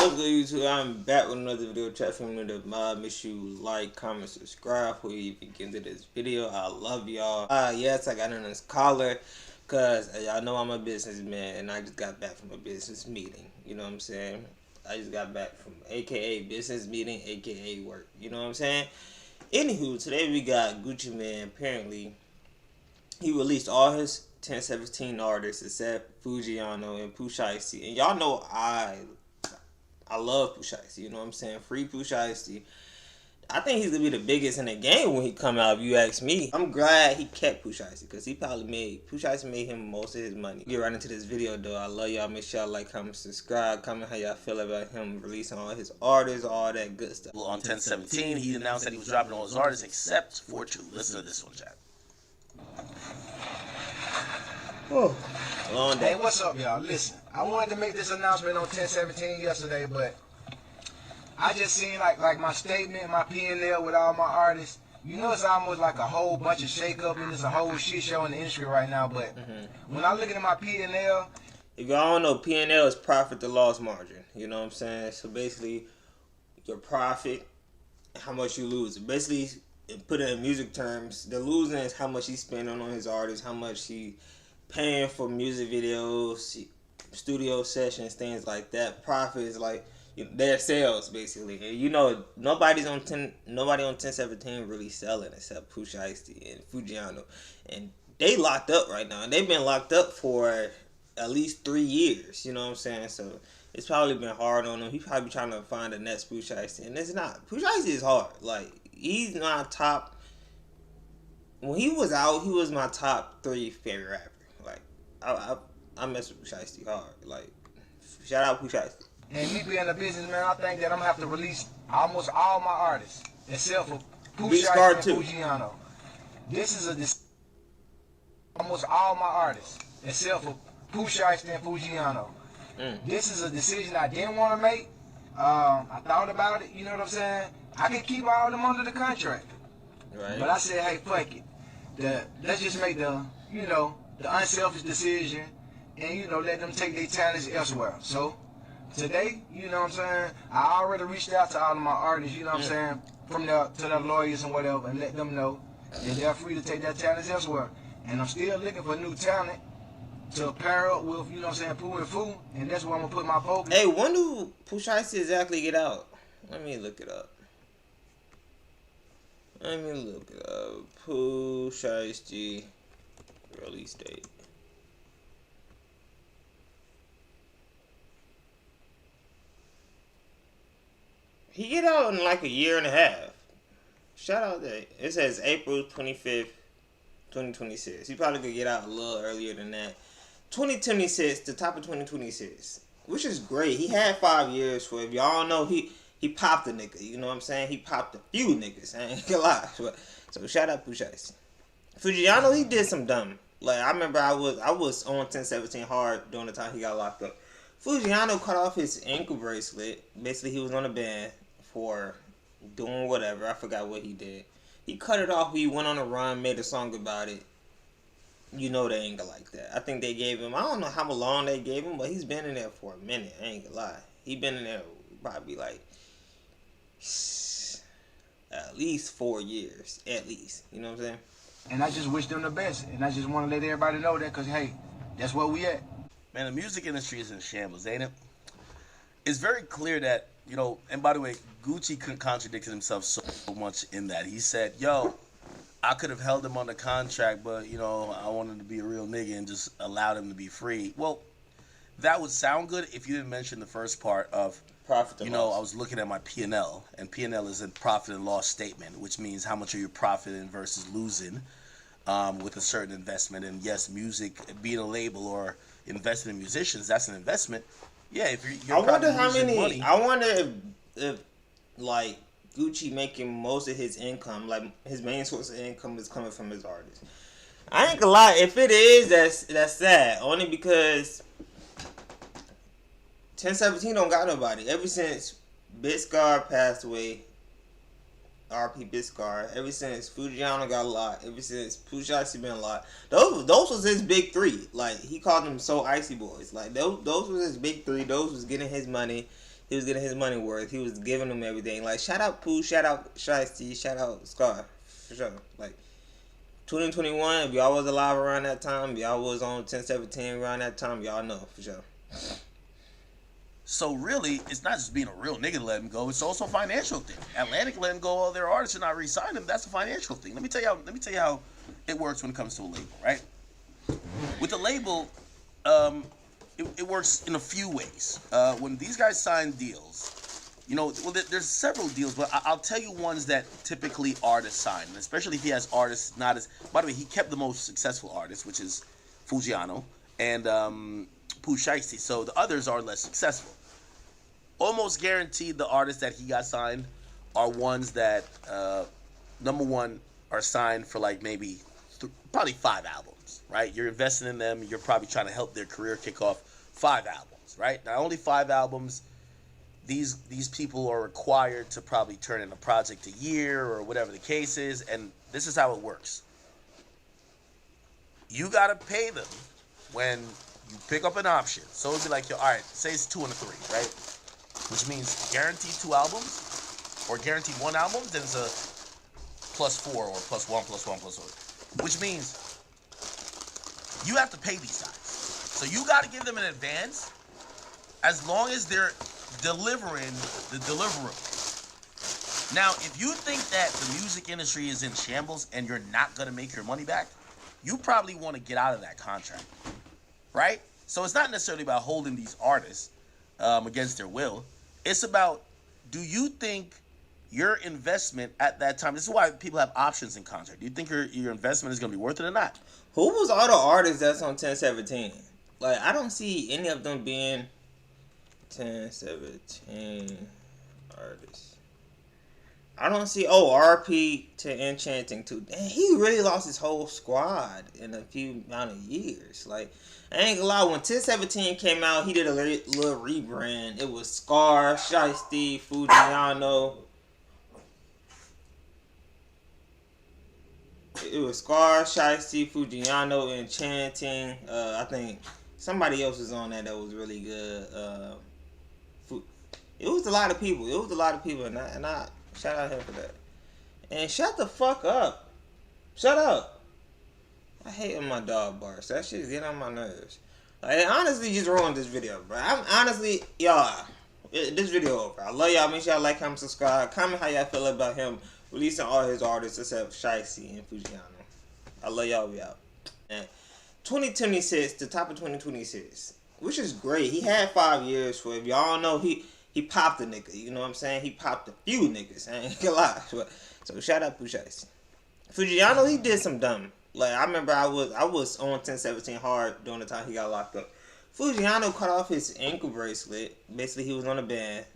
What's good, YouTube? I'm back with another video. Chat from another mob. Make sure you like, comment, subscribe before you even get into this video. I love y'all. Yes, I got in this collar because y'all know I'm a businessman and I just got back from a business meeting. You know what I'm saying? I just got back from AKA business meeting, AKA work. You know what I'm saying? Anywho, today we got Gucci Mane. Apparently, he released all his 1017 artists except Foogiano and Pooh Shiesty. And y'all know I love Pooh Shiesty, you know what I'm saying? Free Pooh Shiesty. I think he's gonna be the biggest in the game when he come out, if you ask me. I'm glad he kept Pooh Shiesty because he probably Pooh Shiesty made him most of his money. Get right into this video though. I love y'all. Make sure y'all like, comment, subscribe, comment how y'all feel about him releasing all his artists, all that good stuff. Well, on 10/17, he announced that he was dropping all his artists except for two. Listen to this one, chat. Oh, long day. Hey, what's up, y'all? Listen, I wanted to make this announcement on 10/17 yesterday, but I just seen like my statement, my P&L with all my artists. You know, it's almost like a whole bunch of shake-up and it's a whole shit show in the industry right now. But when I look at my P&L, if y'all don't know, P&L is profit to loss margin. You know what I'm saying? So basically, your profit, how much you lose. Basically, put it in music terms, the losing is how much he spending on his artists, how much he paying for music videos, studio sessions, things like that. Profit is like their sales, basically. And you know, nobody on 1017 really selling except Pooh Shiesty and Foogiano, and they locked up right now. And they've been locked up for at least 3 years. You know what I'm saying? So it's probably been hard on him. He's probably trying to find the next Pooh Shiesty, and it's not. Pooh Shiesty is hard. Like, he's not top. When he was out, he was my top 3 favorite rapper. Like, I mess with Pooh Shiesty hard. Like, shout out Pooh Shiesty. and me being a businessman, I think that I'm gonna have to release almost all my artists except for Pooh Shiesty and Foogiano. This is almost all my artists except for Pooh Shiesty and Foogiano. This is a decision I didn't want to make. I thought about it. You know what I'm saying? I could keep all of them under the contract, Right. but I said, hey, fuck it. Let's just make the unselfish decision and, let them take their talents elsewhere. So, today, you know what I'm saying, I already reached out to all of my artists, you know what I'm saying, to their lawyers and whatever, and let them know that they're free to take their talents elsewhere. And I'm still looking for new talent to pair up with, you know what I'm saying, Pooh and Foo, and that's where I'm going to put my focus. Hey, when do Pooh Shiesty exactly get out? Let me look it up. Pooh Shiesty release date. He get out in like a year and a half. Shout out that. It says April 25th, 2026. He probably could get out a little earlier than that. 2026, the top of 2026. Which is great. He had 5 years for it. If y'all know, he popped a nigga. You know what I'm saying? He popped a few niggas. I ain't gonna lie. So shout out Pooh Shiesty. Foogiano, he did some dumb. Like, I remember I was on 1017 hard during the time he got locked up. Foogiano cut off his ankle bracelet. Basically, he was on a ban for doing whatever. I forgot what he did. He cut it off. He went on a run, made a song about it. You know they ain't gonna like that. I think they gave him, I don't know how long they gave him, but he's been in there for a minute. I ain't gonna lie. He been in there probably like at least 4 years. At least. You know what I'm saying? And I just wish them the best, and I just want to let everybody know that, because, hey, that's where we at. Man, the music industry is in shambles, ain't it? It's very clear that, and by the way, Gucci contradicted himself so much in that. He said, yo, I could have held him on the contract, but, I wanted to be a real nigga and just allowed him to be free. Well, that would sound good if you didn't mention the first part of, profit and loss. I was looking at my P&L, and P&L is a profit and loss statement, which means how much are you profiting versus losing with a certain investment. And yes, music, being a label or investing in musicians, that's an investment. Yeah, if you're I wonder how many money. I wonder if like Gucci making most of his income, like his main source of income is coming from his artists. I ain't gonna lie, if it is, that's sad. Only because 1017 don't got nobody. Ever since Biscar passed away, RP Biscar, ever since Foogiano got locked, ever since Pooh Shiesty been locked, those was his big 3. Like, he called them so icy boys. Like, those was his big 3. Those was getting his money. he was getting his money worth. He was giving them everything. Like, shout out Pooh, shout out Shiesty, shout out Scar, for sure. Like, 2021, if y'all was alive around that time, y'all was on 1017 around that time, y'all know, for sure. So really, it's not just being a real nigga to let him go. It's also a financial thing. Atlantic let him go. All their artists are not re-signing him. That's a financial thing. Let me tell you how it works when it comes to a label, right? With a label, it works in a few ways. When these guys sign deals, well, there's several deals, but I'll tell you ones that typically artists sign, and especially if he has artists not as. By the way, he kept the most successful artists, which is Foogiano and Pooh Shiesty. So the others are less successful. Almost guaranteed the artists that he got signed are ones that, number one, are signed for like maybe probably 5 albums, right? You're investing in them. You're probably trying to help their career kick off 5 albums, right? Not only 5 albums, these people are required to probably turn in a project a year or whatever the case is, and this is how it works. You got to pay them when you pick up an option. So it'd be like, all right, say it's 2 and a 3, right? Which means guaranteed 2 albums or guaranteed 1 album, then it's a +4 or +1, which means you have to pay these guys. So you got to give them an advance as long as they're delivering the deliverable. Now, if you think that the music industry is in shambles and you're not going to make your money back, you probably want to get out of that contract, right? So it's not necessarily about holding these artists against their will. It's about, do you think your investment at that time, this is why people have options in contract, do you think your investment is going to be worth it or not? Who was all the artists that's on 1017? Like, I don't see any of them being 1017 artists. I don't see, RP to Enchanting too. Damn, he really lost his whole squad in a few amount of years. Like, I ain't gonna lie, when 1017 came out, he did a little rebrand. It was Scar, Shiesty, Foogiano. It was Scar, Shiesty, Foogiano, Enchanting. I think somebody else was on that was really good. It was a lot of people. And I shout out him for that. And shut the fuck up. Shut up. I hate when my dog barks. That shit's getting on my nerves. Like, it honestly just ruined this video, bro. I'm honestly, y'all, this video over. I love y'all. Make sure y'all like, comment, subscribe. Comment how y'all feel about him releasing all his artists except Shiesty and Foogiano. I love y'all. We out. And 2026, the top of 2026, which is great. He had 5 years for it. Y'all know he popped a nigga. You know what I'm saying? He popped a few niggas. I ain't gonna lie. So shout out Pooh Shiesty. Foogiano, he did some dumb. Like, I remember I was on 1017 hard during the time he got locked up. Foogiano cut off his ankle bracelet. Basically, he was on a band.